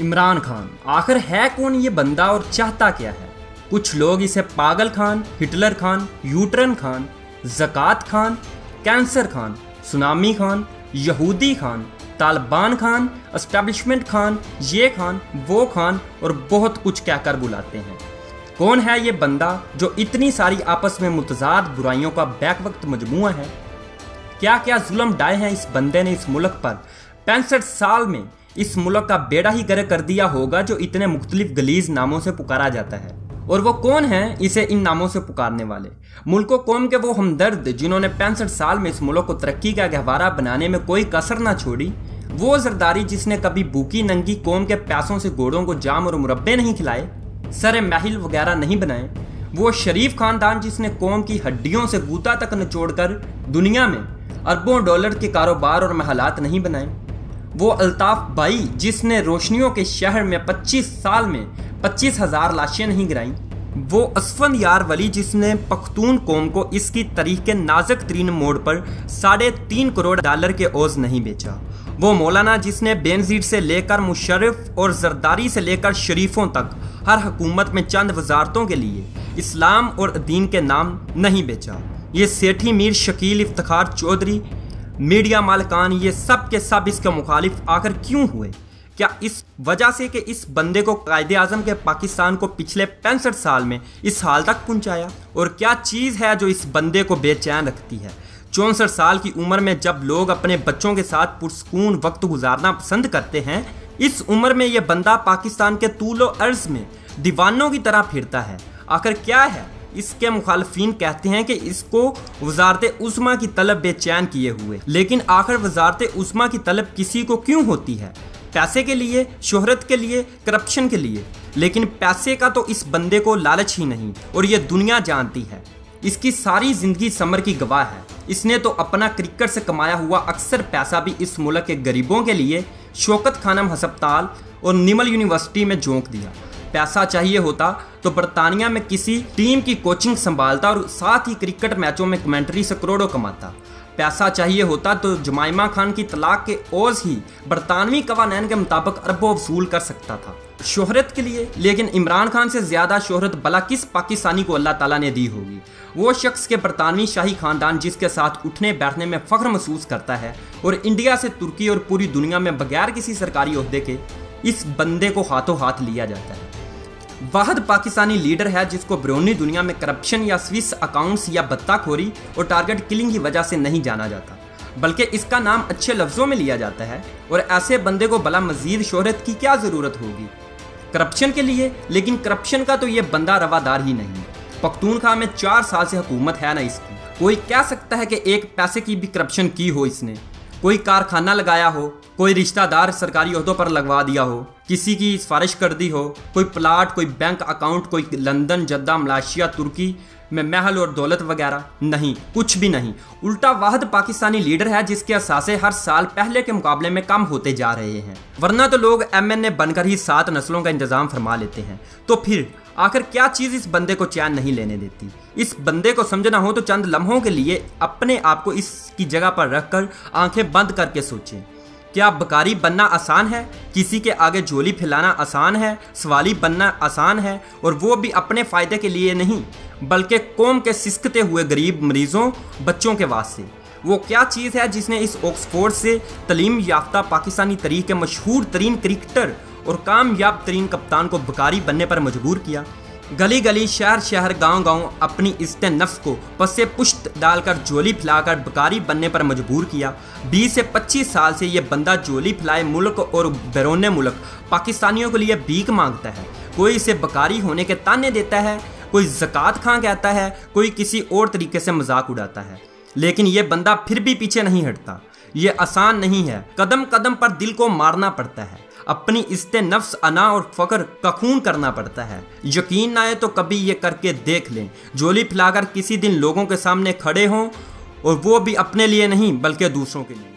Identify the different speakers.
Speaker 1: इमरान खान आखिर है कौन ये बंदा और चाहता क्या है? कुछ लोग इसे पागल खान, हिटलर खान, यूटरन खान, ज़कात खान, कैंसर खान, सुनामी खान, यहूदी खान, तालिबान खान, एस्टेब्लिशमेंट खान, ये खान, वो खान और बहुत कुछ कहकर बुलाते हैं। कौन है ये बंदा जो इतनी सारी आपस में मुतजाद बुराइयों का बैक वक्त मजमुआ है? क्या क्या जुल्म डाए हैं इस बंदे ने इस मुल्क पर? 65 साल में इस मुल्क का बेड़ा ही गर्क कर दिया होगा जो इतने मुख्तलिफ गलीज नामों से पुकारा जाता है। और वो कौन है इसे इन नामों से पुकारने वाले? मुल्क कौम के वो हमदर्द जिन्होंने 65 साल में इस मुल्क को तरक्की का गहवारा बनाने में कोई कसर ना छोड़ी। वो जरदारी जिसने कभी भूखी नंगी कौम के पैसों से घोड़ों को जाम और मुरब्बे नहीं खिलाए, सरे महल वगैरह नहीं बनाए। वो शरीफ खानदान जिसने कौम की हड्डियों से गूता तक निचोड़कर दुनिया में अरबों डॉलर के कारोबार और महलात नहीं बनाए। वो अल्ताफ भाई जिसने रोशनियों के शहर में 25 साल में 25,000 लाशें नहीं गिराईं। वो असफंदयार वली जिसने पख्तून कौम को इसकी तारीख के नाजुक तरीन मोड़ पर 3.5 करोड़ डॉलर के ओज नहीं बेचा। वो मौलाना जिसने बेनजीर से लेकर मुशर्रफ और जरदारी से लेकर शरीफों तक हर हुकूमत में चंद वजारतों के लिए इस्लाम और दीन के नाम नहीं बेचा। ये सेठी मीर शकील इफ्तिखार चौधरी, मीडिया मालकान, ये सब के सब इसके मुखालिफ आखिर क्यों हुए? क्या इस वजह से कि इस बंदे को कायदे आजम के पाकिस्तान को पिछले 65 साल में इस हाल तक पहुंचाया? और क्या चीज़ है जो इस बंदे को बेचैन रखती है? 64 साल की उम्र में जब लोग अपने बच्चों के साथ पुरसकून वक्त गुजारना पसंद करते हैं, इस उम्र में यह बंदा पाकिस्तान के तूलो अर्ज में दीवानों की तरह फिरता है। आखिर क्या है? इसके मुखालफीन कहते हैं कि इसको वजारत उस्मा की तलब बेचैन किए हुए। लेकिन आखिर वजारत उस्मा की तलब किसी को क्यों होती है? पैसे के लिए, शोहरत के लिए, करप्शन के लिए। लेकिन पैसे का तो इस बंदे को लालच ही नहीं और ये दुनिया जानती है। इसकी सारी जिंदगी समर की गवाह है। इसने तो अपना क्रिकेट से कमाया हुआ अक्सर पैसा भी इस मुल्क के गरीबों के लिए शौकत खानम हस्पताल और निमल यूनिवर्सिटी में झोंक दिया। पैसा चाहिए होता तो बरतानिया में किसी टीम की कोचिंग संभालता और साथ ही क्रिकेट मैचों में कमेंट्री से करोड़ों कमाता। पैसा चाहिए होता तो जमाइमा खान की तलाक के ओज ही बरतानवी कवानीन के मुताबिक अरबों वसूल कर सकता था शोहरत के लिए। लेकिन इमरान खान से ज्यादा शोहरत भला किस पाकिस्तानी को अल्लाह ताला ने दी होगी? वो शख्स के बरतानवी शाही खानदान जिसके साथ उठने बैठने में फख्र महसूस करता है और इंडिया से तुर्की और पूरी दुनिया में बगैर किसी सरकारी ओहदे के इस बंदे को हाथों हाथ लिया जाता है। वाहद पाकिस्तानी लीडर है जिसको बैरूनी दुनिया में करप्शन या स्विस अकाउंट्स या बत्ताखोरी और टारगेट किलिंग की वजह से नहीं जाना जाता, बल्कि इसका नाम अच्छे लफ्जों में लिया जाता है। और ऐसे बंदे को भला मजीद शोहरत की क्या जरूरत होगी करप्शन के लिए? लेकिन करप्शन का तो ये बंदा रवादार ही नहीं। पख्तूनख्वा में 4 साल से हुकूमत है ना इसकी। कोई कह सकता है कि एक पैसे की भी करप्शन की हो इसने? कोई कारखाना लगाया हो, कोई रिश्तेदार सरकारी ओहदों पर लगवा दिया हो, किसी की सिफारिश कर दी हो, कोई प्लाट, कोई बैंक अकाउंट, कोई लंदन, जद्दा, मलेशिया, तुर्की में महल और दौलत वगैरह? नहीं, कुछ भी नहीं। उल्टा वाहद पाकिस्तानी लीडर है जिसके असासे हर साल पहले के मुकाबले में कम होते जा रहे हैं। वरना तो लोग MNA बनकर ही 7 नस्लों का इंतजाम फरमा लेते हैं। तो फिर आखिर क्या चीज़ इस बंदे को चैन नहीं लेने देती? इस बंदे को समझना हो तो चंद लम्हों के लिए अपने आप को इसकी जगह पर रखकर आंखें बंद करके सोचें। क्या बकारी बनना आसान है? किसी के आगे झोली फैलाना आसान है? सवाली बनना आसान है? और वो भी अपने फ़ायदे के लिए नहीं बल्कि कौम के सिसकते हुए गरीब मरीजों, बच्चों के वास्ते। वो क्या चीज़ है जिसने इस ऑक्सफोर्ड से तलीम याफ्ता पाकिस्तानी तरीके के मशहूर तरीन क्रिकेटर और कामयाब तरीन कप्तान को बकारी बनने पर मजबूर किया? गली गली, शहर शहर, गांव गांव अपनी इज्जत नफ्स को पस्से पुश्त डालकर झोली फैलाकर बकारी बनने पर मजबूर किया। 20 से 25 साल से ये बंदा झोली फैलाए मुल्क और बैरून मुल्क पाकिस्तानियों के लिए भीख मांगता है। कोई इसे बकारी होने के ताने देता है, कोई ज़कात खां कहता है, कोई किसी और तरीके से मजाक उड़ाता है। लेकिन ये बंदा फिर भी पीछे नहीं हटता। ये आसान नहीं है। कदम कदम पर दिल को मारना पड़ता है। अपनी इज्जत नफ्स, अना और फ़क्र का खून करना पड़ता है। यकीन ना आए तो कभी ये करके देख लें। झोली फैलाकर किसी दिन लोगों के सामने खड़े हों और वो भी अपने लिए नहीं बल्कि दूसरों के लिए।